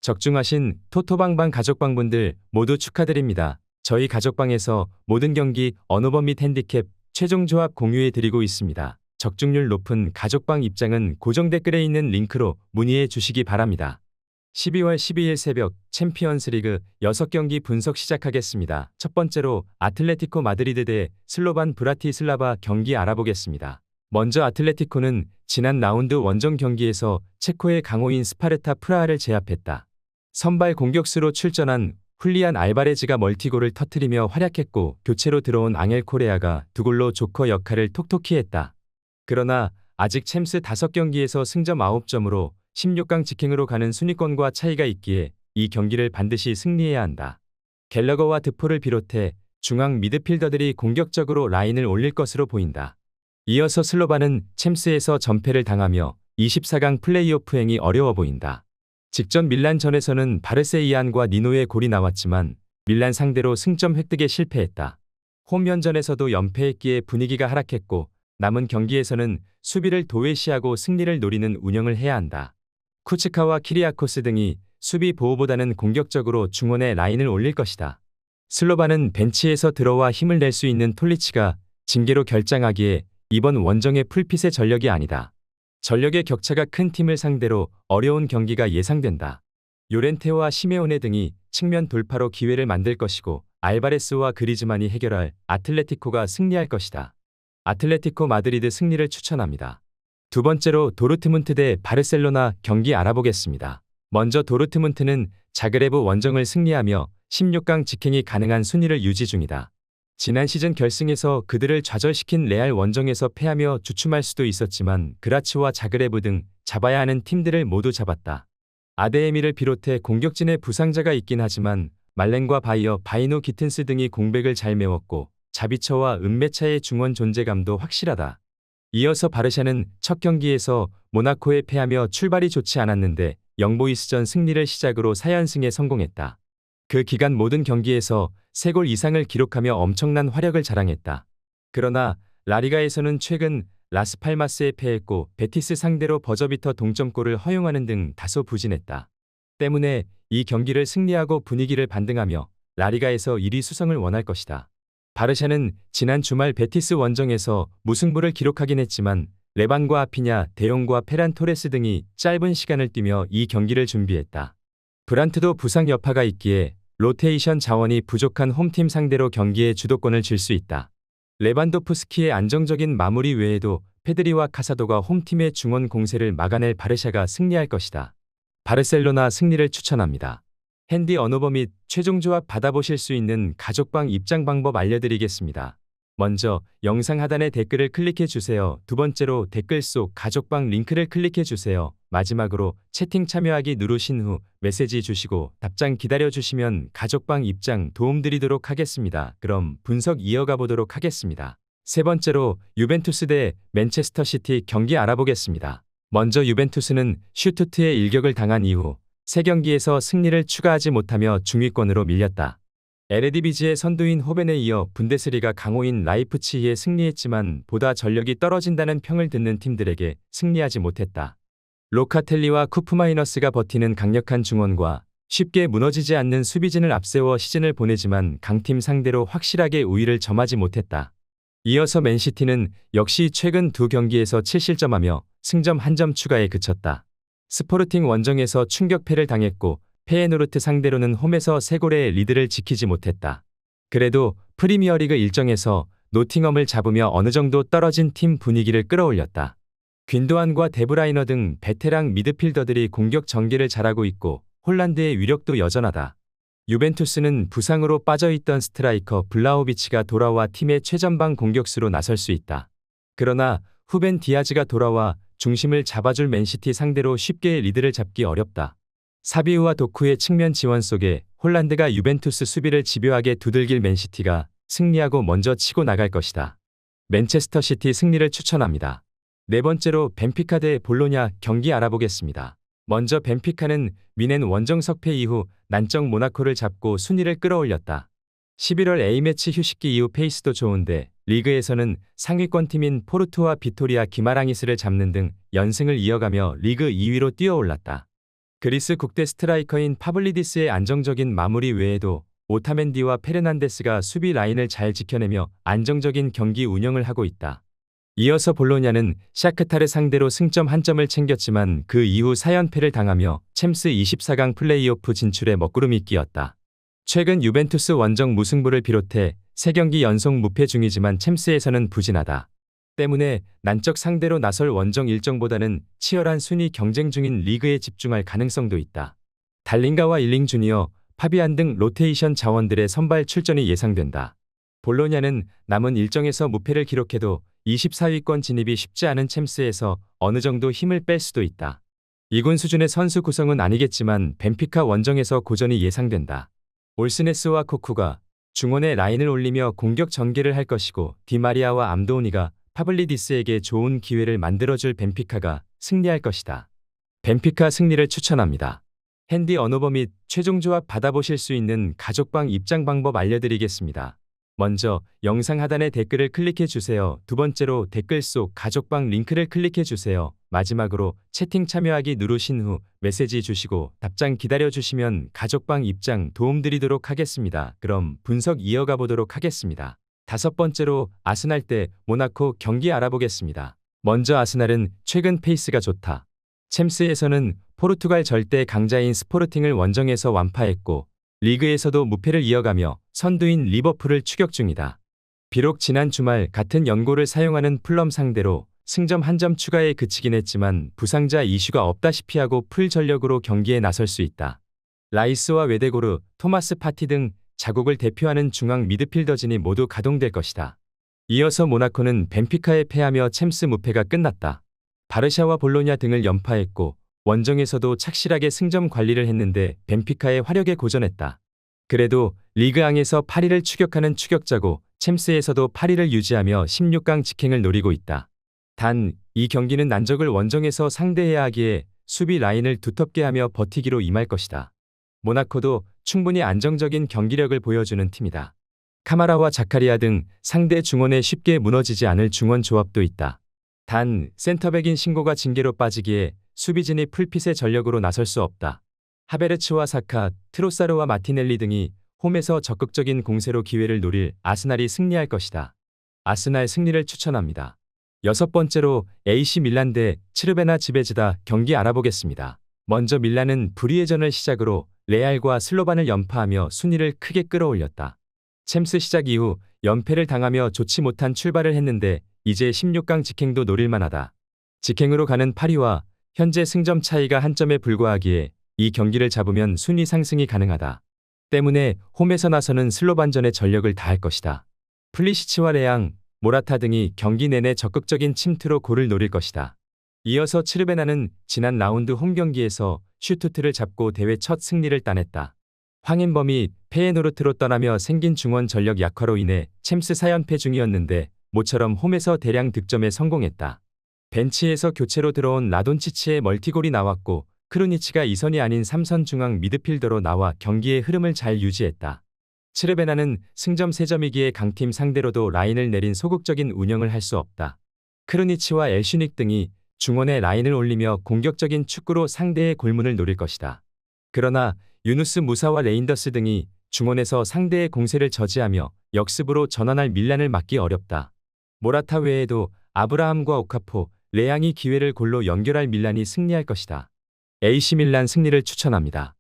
적중하신 토토방방 가족방분들 모두 축하드립니다. 저희 가족방에서 모든 경기 언오버 및 핸디캡 최종 조합 공유해 드리고 있습니다. 적중률 높은 가족방 입장은 고정 댓글에 있는 링크로 문의해 주시기 바랍니다. 12월 12일 새벽 챔피언스리그 6경기 분석 시작하겠습니다. 첫 번째로 아틀레티코 마드리드 대 슬로반 브라티슬라바 경기 알아보겠습니다. 먼저 아틀레티코는 지난 라운드 원정 경기에서 체코의 강호인 스파르타 프라하를 제압했다. 선발 공격수로 출전한 훌리안 알바레즈가 멀티골을 터뜨리며 활약했고 교체로 들어온 앙헬 코레아가 두 골로 조커 역할을 톡톡히 했다. 그러나 아직 챔스 5경기에서 승점 9점으로 16강 직행으로 가는 순위권과 차이가 있기에 이 경기를 반드시 승리해야 한다. 갤러거와 드포를 비롯해 중앙 미드필더들이 공격적으로 라인을 올릴 것으로 보인다. 이어서 슬로바는 챔스에서 전패를 당하며 24강 플레이오프행이 어려워 보인다. 직전 밀란전에서는 바르세이안과 니노의 골이 나왔지만 밀란 상대로 승점 획득에 실패했다. 홈연전에서도 연패했기에 분위기가 하락했고 남은 경기에서는 수비를 도외시하고 승리를 노리는 운영을 해야 한다. 쿠츠카와 키리아코스 등이 수비 보호보다는 공격적으로 중원에 라인을 올릴 것이다. 슬로바는 벤치에서 들어와 힘을 낼 수 있는 톨리치가 징계로 결장하기에 이번 원정의 풀핏의 전력이 아니다. 전력의 격차가 큰 팀을 상대로 어려운 경기가 예상된다. 요렌테와 시메오네 등이 측면 돌파로 기회를 만들 것이고 알바레스와 그리즈만이 해결할 아틀레티코가 승리할 것이다. 아틀레티코 마드리드 승리를 추천합니다. 두 번째로 도르트문트 대 바르셀로나 경기 알아보겠습니다. 먼저 도르트문트는 자그레브 원정을 승리하며 16강 직행이 가능한 순위를 유지 중이다. 지난 시즌 결승에서 그들을 좌절시킨 레알 원정에서 패하며 주춤할 수도 있었지만 그라츠와 자그레브 등 잡아야 하는 팀들을 모두 잡았다. 아데에미를 비롯해 공격진에 부상자가 있긴 하지만 말렌과 바이어, 바이노 기튼스 등이 공백을 잘 메웠고 자비처와 은메차의 중원 존재감도 확실하다. 이어서 바르샤는 첫 경기에서 모나코에 패하며 출발이 좋지 않았는데 영보이스전 승리를 시작으로 4연승에 성공했다. 그 기간 모든 경기에서 3골 이상을 기록하며 엄청난 화력을 자랑했다. 그러나 라리가에서는 최근 라스팔마스에 패했고 베티스 상대로 버저비터 동점골을 허용하는 등 다소 부진했다. 때문에 이 경기를 승리하고 분위기를 반등하며 라리가에서 1위 수성을 원할 것이다. 바르샤는 지난 주말 베티스 원정에서 무승부를 기록하긴 했지만 레반과 아피냐, 데용과 페란 토레스 등이 짧은 시간을 뛰며 이 경기를 준비했다. 브란트도 부상 여파가 있기에 로테이션 자원이 부족한 홈팀 상대로 경기에 주도권을 쥘 수 있다. 레반도프스키의 안정적인 마무리 외에도 페드리와 카사도가 홈팀의 중원 공세를 막아낼 바르샤가 승리할 것이다. 바르셀로나 승리를 추천합니다. 핸디 언오버 및 최종 조합 받아보실 수 있는 가족방 입장 방법 알려드리겠습니다. 먼저 영상 하단의 댓글을 클릭해 주세요. 두 번째로 댓글 속 가족방 링크를 클릭해 주세요. 마지막으로 채팅 참여하기 누르신 후 메시지 주시고 답장 기다려 주시면 가족방 입장 도움드리도록 하겠습니다. 그럼 분석 이어가 보도록 하겠습니다. 세 번째로 유벤투스 대 맨체스터 시티 경기 알아보겠습니다. 먼저 유벤투스는 슈투트의 일격을 당한 이후 3경기에서 승리를 추가하지 못하며 중위권으로 밀렸다. 에레디비지의 선두인 호벤에 이어 분데스리가 강호인 라이프치히에 승리했지만 보다 전력이 떨어진다는 평을 듣는 팀들에게 승리하지 못했다. 로카텔리와 쿠프마이너스가 버티는 강력한 중원과 쉽게 무너지지 않는 수비진을 앞세워 시즌을 보내지만 강팀 상대로 확실하게 우위를 점하지 못했다. 이어서 맨시티는 역시 최근 2경기에서 7실점하며 승점 1점 추가에 그쳤다. 스포르팅 원정에서 충격패를 당했고 페에노르트 상대로는 홈에서 3골의 리드를 지키지 못했다. 그래도 프리미어리그 일정에서 노팅엄을 잡으며 어느 정도 떨어진 팀 분위기를 끌어올렸다. 귄도안과 데브라이너 등 베테랑 미드필더들이 공격 전개를 잘하고 있고 홀란드의 위력도 여전하다. 유벤투스는 부상으로 빠져있던 스트라이커 블라호비치가 돌아와 팀의 최전방 공격수로 나설 수 있다. 그러나 후벤 디아즈가 돌아와 중심을 잡아줄 맨시티 상대로 쉽게 리드를 잡기 어렵다. 사비우와 도쿠의 측면 지원 속에 홀란드가 유벤투스 수비를 집요하게 두들길 맨시티가 승리하고 먼저 치고 나갈 것이다. 맨체스터 시티 승리를 추천합니다. 네 번째로 벤피카 대 볼로냐 경기 알아보겠습니다. 먼저 벤피카는 미넨 원정 석패 이후 난적 모나코를 잡고 순위를 끌어올렸다. 11월 A매치 휴식기 이후 페이스도 좋은데 리그에서는 상위권 팀인 포르투와 비토리아 기마랑이스를 잡는 등 연승을 이어가며 리그 2위로 뛰어올랐다. 그리스 국대 스트라이커인 파블리디스의 안정적인 마무리 외에도 오타멘디와 페르난데스가 수비 라인을 잘 지켜내며 안정적인 경기 운영을 하고 있다. 이어서 볼로냐는 샤크타르 상대로 승점 1점을 챙겼지만 그 이후 4연패를 당하며 챔스 24강 플레이오프 진출에 먹구름이 끼었다. 최근 유벤투스 원정 무승부를 비롯해 3경기 연속 무패 중이지만 챔스에서는 부진하다. 때문에 난적 상대로 나설 원정 일정보다는 치열한 순위 경쟁 중인 리그에 집중할 가능성도 있다. 달링가와 일링 주니어, 파비안 등 로테이션 자원들의 선발 출전이 예상된다. 볼로냐는 남은 일정에서 무패를 기록해도 24위권 진입이 쉽지 않은 챔스에서 어느 정도 힘을 뺄 수도 있다. 이군 수준의 선수 구성은 아니겠지만 벤피카 원정에서 고전이 예상된다. 올스네스와 코쿠가 중원에 라인을 올리며 공격 전개를 할 것이고 디마리아와 암도오니가 파블리디스에게 좋은 기회를 만들어줄 벤피카가 승리할 것이다. 벤피카 승리를 추천합니다. 핸디 언어버 및 최종 조합 받아보실 수 있는 가족방 입장 방법 알려드리겠습니다. 먼저 영상 하단의 댓글을 클릭해 주세요. 두 번째로 댓글 속 가족방 링크를 클릭해 주세요. 마지막으로 채팅 참여하기 누르신 후 메시지 주시고 답장 기다려 주시면 가족방 입장 도움드리도록 하겠습니다. 그럼 분석 이어가 보도록 하겠습니다. 다섯 번째로 아스날 대 모나코 경기 알아보겠습니다. 먼저 아스날은 최근 페이스가 좋다. 챔스에서는 포르투갈 절대 강자인 스포르팅을 원정에서 완파했고 리그에서도 무패를 이어가며 선두인 리버풀을 추격 중이다. 비록 지난 주말 같은 연고를 사용하는 풀럼 상대로 승점 1점 추가에 그치긴 했지만 부상자 이슈가 없다시피 하고 풀 전력으로 경기에 나설 수 있다. 라이스와 웨데고르, 토마스 파티 등 자국을 대표하는 중앙 미드필더진이 모두 가동될 것이다. 이어서 모나코는 벤피카에 패하며 챔스 무패가 끝났다. 바르샤와 볼로냐 등을 연파했고 원정에서도 착실하게 승점 관리를 했는데 벤피카의 화력에 고전했다. 그래도 리그앙에서 8위를 추격하는 추격자고 챔스에서도 8위를 유지하며 16강 직행을 노리고 있다. 단, 이 경기는 난적을 원정에서 상대해야 하기에 수비 라인을 두텁게 하며 버티기로 임할 것이다. 모나코도 충분히 안정적인 경기력을 보여주는 팀이다. 카마라와 자카리아 등 상대 중원에 쉽게 무너지지 않을 중원 조합도 있다. 단, 센터백인 신고가 징계로 빠지기에 수비진이 풀핏의 전력으로 나설 수 없다. 하베르츠와 사카, 트로사르와 마티넬리 등이 홈에서 적극적인 공세로 기회를 노릴 아스날이 승리할 것이다. 아스날 승리를 추천합니다. 여섯 번째로 AC 밀란 대 츠르베나 지베즈다 경기 알아보겠습니다. 먼저 밀란은 불의의 전을 시작으로 레알과 슬로반을 연파하며 순위를 크게 끌어올렸다. 챔스 시작 이후 연패를 당하며 좋지 못한 출발을 했는데 이제 16강 직행도 노릴만하다. 직행으로 가는 파리와 현재 승점 차이가 한 점에 불과하기에 이 경기를 잡으면 순위 상승이 가능하다. 때문에 홈에서 나서는 슬로반전에 전력을 다할 것이다. 플리시치와 레앙, 모라타 등이 경기 내내 적극적인 침투로 골을 노릴 것이다. 이어서 츠르베나는 지난 라운드 홈 경기에서 슈투트를 잡고 대회 첫 승리를 따냈다. 황인범이 페예노르트로 떠나며 생긴 중원 전력 약화로 인해 챔스 4연패 중이었는데 모처럼 홈에서 대량 득점에 성공했다. 벤치에서 교체로 들어온 라돈치치의 멀티골이 나왔고 크루니치가 2선이 아닌 3선 중앙 미드필더로 나와 경기의 흐름을 잘 유지했다. 츠르베나는 승점 3점이기에 강팀 상대로도 라인을 내린 소극적인 운영을 할 수 없다. 크루니치와 엘슈닉 등이 중원에 라인을 올리며 공격적인 축구로 상대의 골문을 노릴 것이다. 그러나 유누스 무사와 레인더스 등이 중원에서 상대의 공세를 저지하며 역습으로 전환할 밀란을 막기 어렵다. 모라타 외에도 아브라함과 오카포, 레앙이 기회를 골로 연결할 밀란이 승리할 것이다. AC 밀란 승리를 추천합니다.